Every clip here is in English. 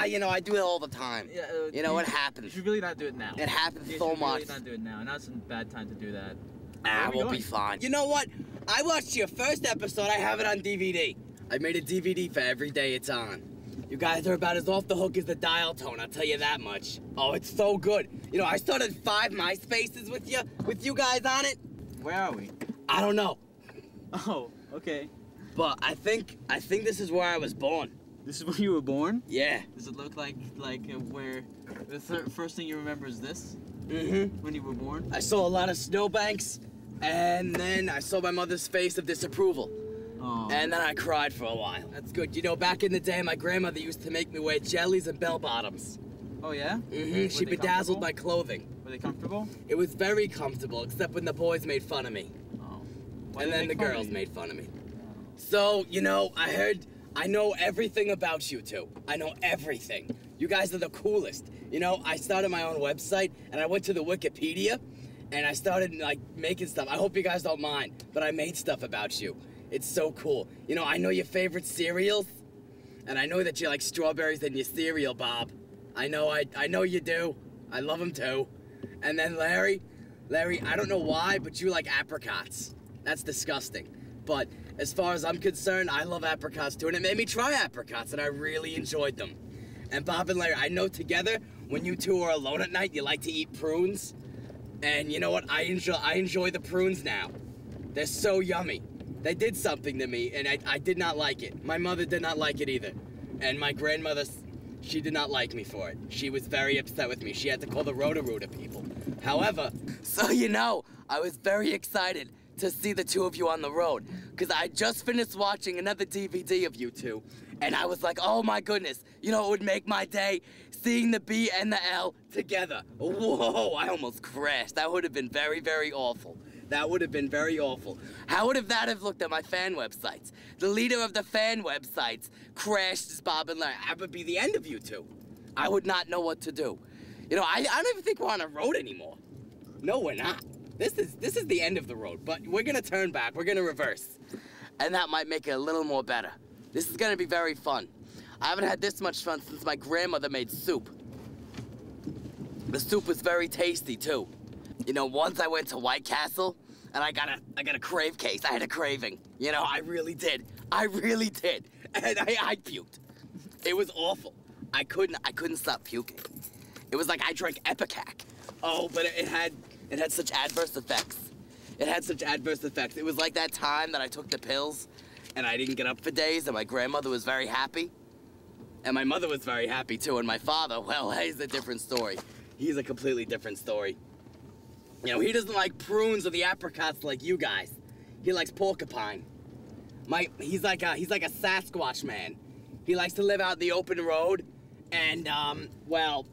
You know, I do it all the time. Yeah, you know, it happens. You should really not do it now. It happens so much. You should really not do it now. Now's a bad time to do that. We'll be fine. You know what? I watched your first episode. I have it on DVD. I made a DVD for every day it's on. You guys are about as off the hook as the dial tone, I'll tell you that much. Oh, it's so good. You know, I started 5 MySpaces with you guys on it. Where are we? I don't know. Oh, okay. But I think this is where I was born. This is where you were born? Yeah. Does it look like where the first thing you remember is this? Mm-hmm. When you were born? I saw a lot of snowbanks, and then I saw my mother's face of disapproval. Oh. And then I cried for a while. That's good. You know, back in the day, my grandmother used to make me wear jellies and bell-bottoms. Oh, yeah? Mm-hmm. She bedazzled my clothing. Were they comfortable? It was very comfortable, except when the boys made fun of me. Oh. And then the girls made fun of me. So, you know, I know everything about you two. I know everything. You guys are the coolest. You know, I started my own website, and I went to the Wikipedia, and I started, like, making stuff. I hope you guys don't mind, but I made stuff about you. It's so cool. You know, I know your favorite cereals, and I know that you like strawberries in your cereal, Bob. I know you do. I love them too. And then Larry, I don't know why, but you like apricots. That's disgusting. But as far as I'm concerned, I love apricots too, and it made me try apricots, and I really enjoyed them. And Bob and Larry, I know together, when you two are alone at night, you like to eat prunes. And you know what? I enjoy the prunes now. They're so yummy. They did something to me, and I did not like it. My mother did not like it either. And my grandmother, she did not like me for it. She was very upset with me. She had to call the Roto-Rooter people. However, so you know, I was very excited to see the two of you on the road, because I just finished watching another DVD of you two, and I was like, oh my goodness, you know, it would make my day seeing the B and the L together. Whoa, I almost crashed. That would have been very, very awful. That would have been very awful. How would that have looked at my fan websites? The leader of the fan websites crashed as Bob and Larry. That would be the end of you two. I would not know what to do. You know, I don't even think we're on a road anymore. No, we're not. This is the end of the road, but we're gonna turn back. We're gonna reverse. And that might make it a little more better. This is gonna be very fun. I haven't had this much fun since my grandmother made soup. The soup was very tasty too. You know, once I went to White Castle, and I got a crave case. I had a craving. You know, I really did. I really did. And I puked. It was awful. I couldn't stop puking. It was like I drank Epicac. Oh, but it had such adverse effects. It had such adverse effects. It was like that time that I took the pills, and I didn't get up for days, and my grandmother was very happy. And my mother was very happy too, and my father, well, he's a different story. He's a completely different story. You know, he doesn't like prunes or the apricots like you guys. He likes porcupine. He's like a Sasquatch man. He likes to live out in the open road, and well,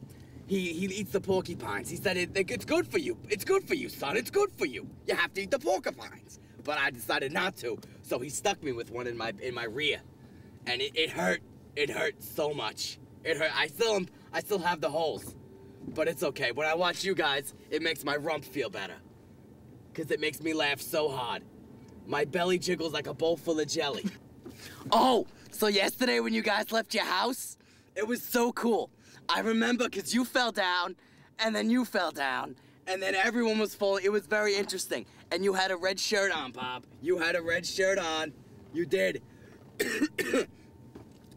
he eats the porcupines. He said it's good for you. It's good for you, son. It's good for you. You have to eat the porcupines. But I decided not to, so he stuck me with one in my rear, and it hurt. It hurt so much. It hurt. I still have the holes. But it's okay. When I watch you guys, it makes my rump feel better. Because it makes me laugh so hard. My belly jiggles like a bowl full of jelly. Oh, so yesterday when you guys left your house, it was so cool. I remember because you fell down, and then you fell down, and then everyone was falling. It was very interesting. And you had a red shirt on, Bob. You had a red shirt on. You did.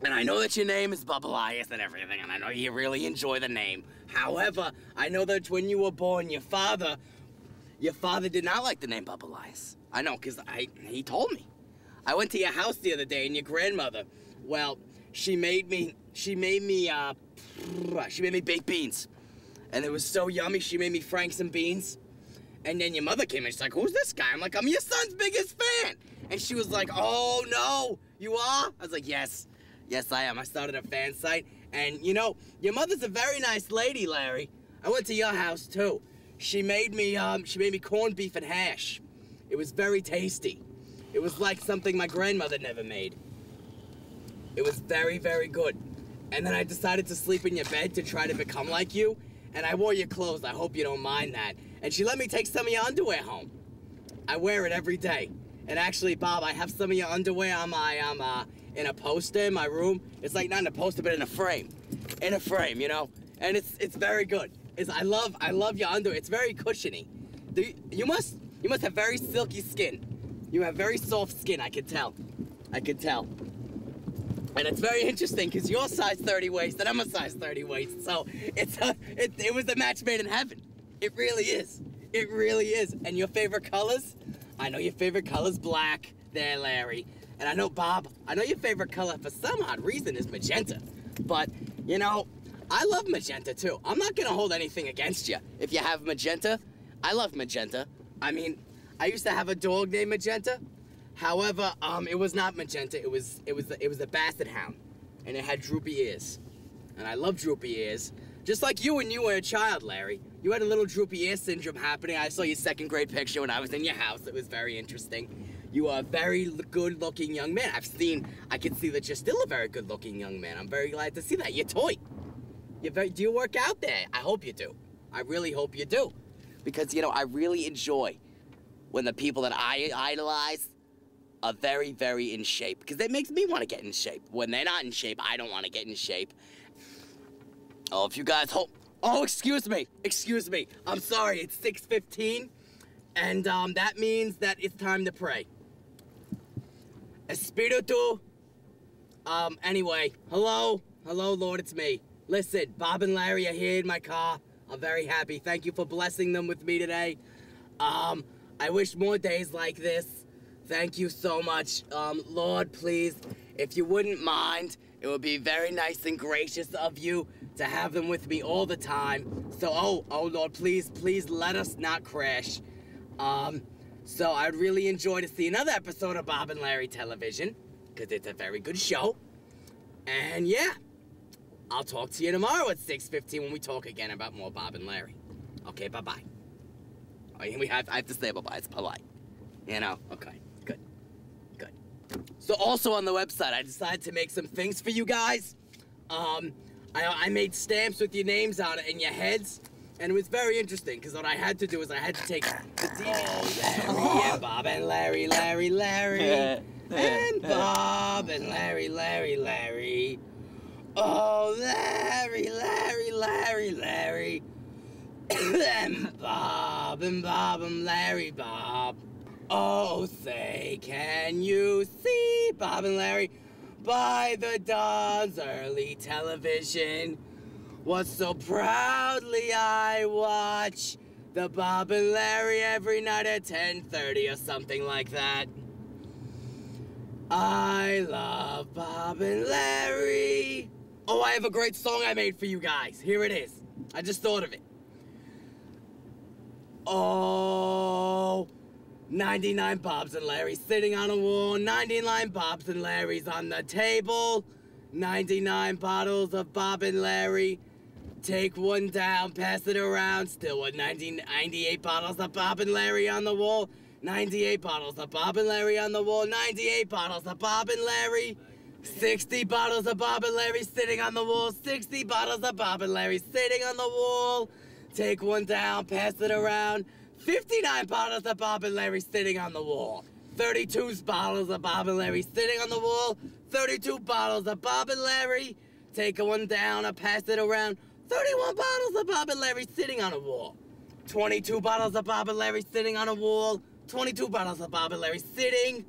And I know that your name is Bubble-Eyes and everything, and I know you really enjoy the name. However, I know that when you were born, your father did not like the name Bubble-Eyes. I know, because he told me. I went to your house the other day, and your grandmother, well, she made me baked beans. And it was so yummy, she made me Franks and beans. And then your mother came and she's like, who's this guy? I'm like, I'm your son's biggest fan. And she was like, oh no, you are? I was like, yes. Yes, I am. I started a fan site, and you know, your mother's a very nice lady, Larry. I went to your house too. She made me corned beef and hash. It was very tasty. It was like something my grandmother never made. It was very, very good. And then I decided to sleep in your bed to try to become like you, and I wore your clothes. I hope you don't mind that. And she let me take some of your underwear home. I wear it every day. And actually, Bob, I have some of your underwear on my in a poster in my room. It's like not in a poster, but in a frame. in a frame, you know? And it's very good. I love your underwear. It's very cushiony. You must have very silky skin. You have very soft skin, I could tell. I could tell. And it's very interesting because you're size 30 waist and I'm a size 30 waist. So it was a match made in heaven. It really is. It really is. And your favorite colors? I know your favorite color's black there, Larry. And I know, Bob, I know your favorite color for some odd reason is magenta. But, you know, I love magenta too. I'm not gonna hold anything against you if you have magenta. I love magenta. I mean, I used to have a dog named Magenta. However, it was not magenta. It was a basset hound, and it had droopy ears. And I love droopy ears. Just like you when you were a child, Larry. You had a little droopy ear syndrome happening. I saw your second grade picture when I was in your house. It was very interesting. You are a very good-looking young man. I can see that you're still a very good-looking young man. I'm very glad to see that. You're toy. Do you work out there? I hope you do. I really hope you do. Because, you know, I really enjoy when the people that I idolize are very, very in shape. Because it makes me want to get in shape. When they're not in shape, I don't want to get in shape. Oh, if you guys hope... Oh, excuse me. Excuse me. I'm sorry. It's 6:15. And that means that it's time to pray. Espiritu. Anyway. Hello. Hello, Lord. It's me. Listen, Bob and Larry are here in my car. I'm very happy. Thank you for blessing them with me today. I wish more days like this. Thank you so much. Lord, please, if you wouldn't mind, it would be very nice and gracious of you to have them with me all the time. So, oh Lord, please let us not crash. So I'd really enjoy to see another episode of Bob and Larry Television, because it's a very good show. And yeah, I'll talk to you tomorrow at 6:15 when we talk again about more Bob and Larry. Okay, bye-bye. I have to say bye-bye, it's polite. You know? Okay, good. Good. So also on the website, I decided to make some things for you guys. I made stamps with your names on it and your heads. And it was very interesting, because what I had to do is I had to take the DVD. Larry and Bob and Larry, Larry, Larry. And Bob and Larry, Larry, Larry. Oh, Larry, Larry, Larry, Larry. And Bob and Larry, Bob. Oh, say, can you see Bob and Larry by the dawn's early television? What so proudly I watch the Bob and Larry every night at 10:30 or something like that. I love Bob and Larry. Oh, I have a great song I made for you guys. Here it is. I just thought of it. Oh, 99 Bobs and Larrys sitting on a wall. 99 Bobs and Larrys on the table. 99 bottles of Bob and Larry. Take one down, pass it around. Still with 98 bottles of Bob and Larry on the wall. 98 bottles of Bob and Larry on the wall. 98 bottles of Bob and Larry. 60 bottles of Bob and Larry sitting on the wall. 60 bottles of Bob and Larry sitting on the wall. Take one down, pass it around. 59 bottles of Bob and Larry sitting on the wall. 32 bottles of Bob and Larry sitting on the wall. 32 bottles of Bob and Larry. Take one down and pass it around. 31 bottles of Bob and Larry sitting on a wall. 22 bottles of Bob and Larry sitting on a wall. 22 bottles of Bob and Larry sitting.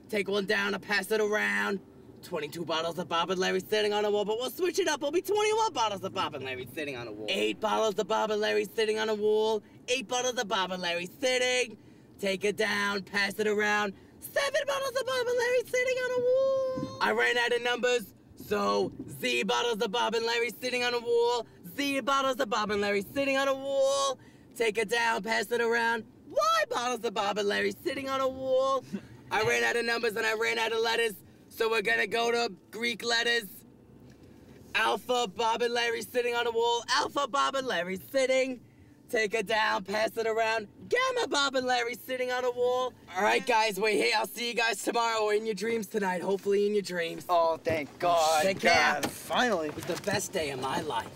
Take one down and pass it around. 22 bottles of Bob and Larry sitting on a wall, but we'll switch it up. It'll be 21 bottles of Bob and Larry sitting on a wall. 8 bottles of Bob and Larry sitting on a wall. 8 bottles of Bob and Larry sitting. Take it down, pass it around. 7 bottles of Bob and Larry sitting on a wall. I ran out of numbers, so Z bottles of Bob and Larry sitting on a wall. Z bottles of Bob and Larry sitting on a wall. Take it down, pass it around. Y bottles of Bob and Larry sitting on a wall. I ran out of numbers and I ran out of letters. So we're gonna go to Greek letters. Alpha, Bob and Larry sitting on a wall. Alpha, Bob and Larry sitting. Take it down, pass it around. Gamma, Bob and Larry sitting on a wall. All right, guys, we're here. I'll see you guys tomorrow or in your dreams tonight. Hopefully in your dreams. Oh, thank God. Take care. God, finally. It was the best day of my life.